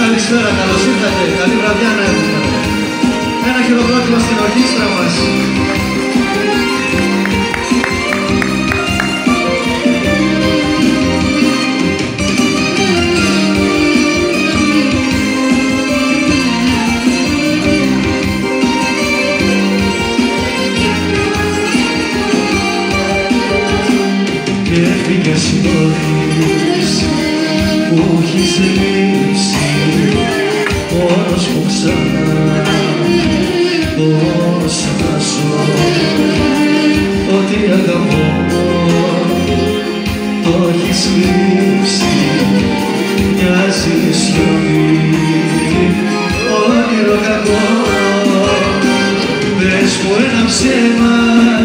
Καλησπέρα, καλώς ήρθατε. Καλή βραδιά να έχουμε. Ένα χειροκρότημα στην ορχήστρα μας. Και έφυγες νωρίς που έχεις λείψει, μόνος μου ξανά πώς να ζω. Ό,τι αγαπώ το έχεις λείψει, μοιάζει σιωπή, όνειρο κακό. Πες μου ένα ψέμα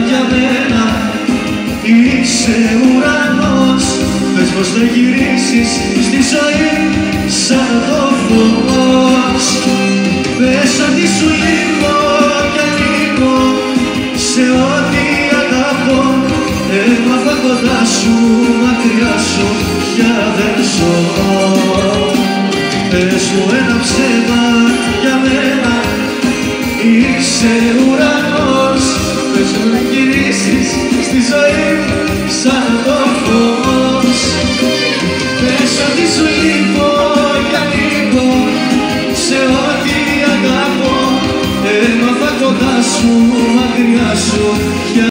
για μένα, είσαι ουρανός. Πες πως θα γυρίσεις στη ζωή σαν το φως. Πες ότι σου λείπω κι ανήκω σε ό,τι αγαπώ. Έμαθα κοντά σου, μακριά σου πια δεν ζω. Πες μου ένα ψέμα για μένα, είσαι ουρανός. Πες μου να γυρίσεις στη ζωή σαν το φως. Πες ότι σου λείπω κι ανήκω σε ό,τι αγαπώ. Έμαθα κοντά σου, μακριά σου.